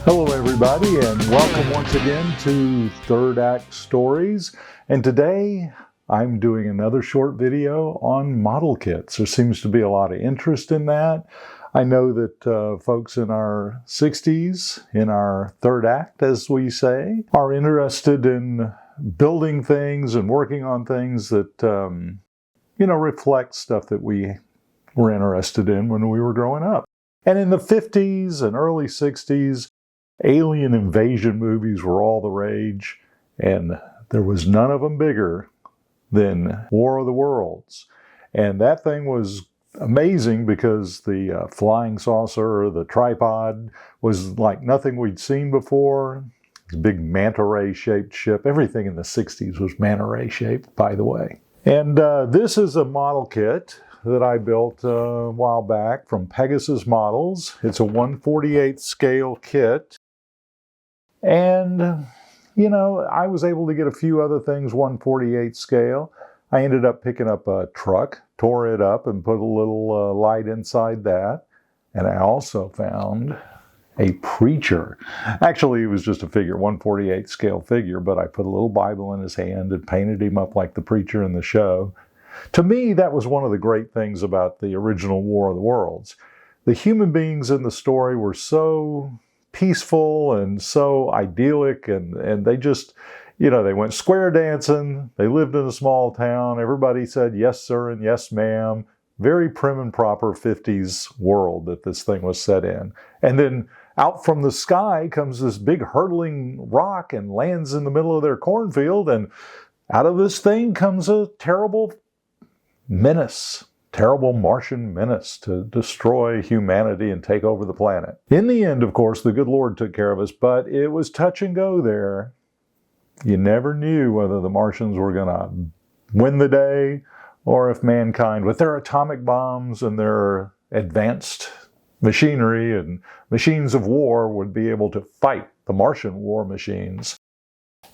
Hello everybody, and welcome once again to Third Act Stories. And today I'm doing another short video on model kits. There seems to be a lot of interest in that. I know that folks in our 60s, in our third act as we say, are interested in building things and working on things that reflect stuff that we were interested in when we were growing up. And in the 50s and early 60s, alien invasion movies were all the rage, and there was none of them bigger than War of the Worlds. And that thing was amazing because the flying saucer, or the tripod, was like nothing we'd seen before. This big manta ray shaped ship. Everything in the 60s was manta ray shaped, by the way. And this is a model kit that I built a while back from Pegasus Models. It's a 1/48 scale kit. And, I was able to get a few other things 1/48 scale. I ended up picking up a truck, tore it up, and put a little light inside that. And I also found a preacher. Actually, it was just a figure, 1/48 scale figure, but I put a little Bible in his hand and painted him up like the preacher in the show. To me, that was one of the great things about the original War of the Worlds. The human beings in the story were so peaceful and so idyllic, and they just, they went square dancing. They lived in a small town. Everybody said yes sir and yes ma'am. Very prim and proper 50s world that this thing was set in. And then out from the sky comes this big hurtling rock and lands in the middle of their cornfield, and out of this thing comes a terrible menace. Terrible Martian menace to destroy humanity and take over the planet. In the end, of course, the good Lord took care of us, but it was touch and go there. You never knew whether the Martians were going to win the day or if mankind, with their atomic bombs and their advanced machinery and machines of war, would be able to fight the Martian war machines.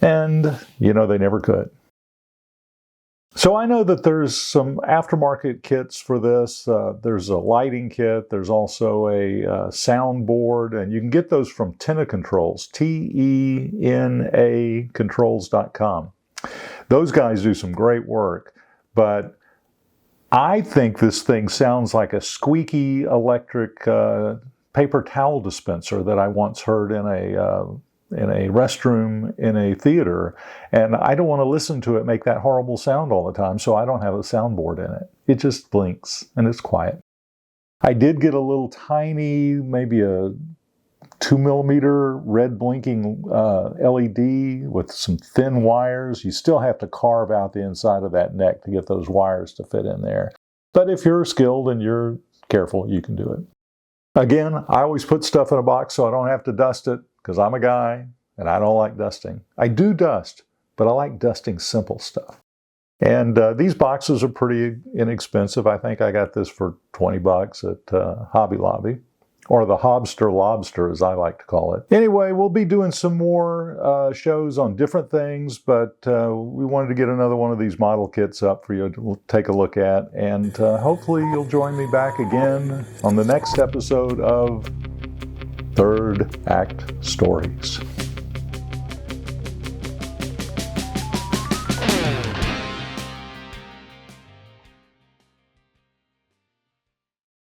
And, they never could. So I know that there's some aftermarket kits for this. There's a lighting kit. There's also a soundboard, and you can get those from Tena Controls, TENA Controls.com. Those guys do some great work, but I think this thing sounds like a squeaky electric paper towel dispenser that I once heard in a restroom in a theater, and I don't want to listen to it make that horrible sound all the time, so I don't have a soundboard in it. It just blinks and it's quiet. I did get a little tiny, maybe a 2mm red blinking LED with some thin wires. You still have to carve out the inside of that neck to get those wires to fit in there. But if you're skilled and you're careful, you can do it. Again, I always put stuff in a box so I don't have to dust it, because I'm a guy and I don't like dusting. I do dust, but I like dusting simple stuff. And these boxes are pretty inexpensive. I think I got this for $20 at Hobby Lobby, or the Hobster Lobster as I like to call it. Anyway, we'll be doing some more shows on different things, but we wanted to get another one of these model kits up for you to take a look at. And hopefully you'll join me back again on the next episode of Third Act Stories.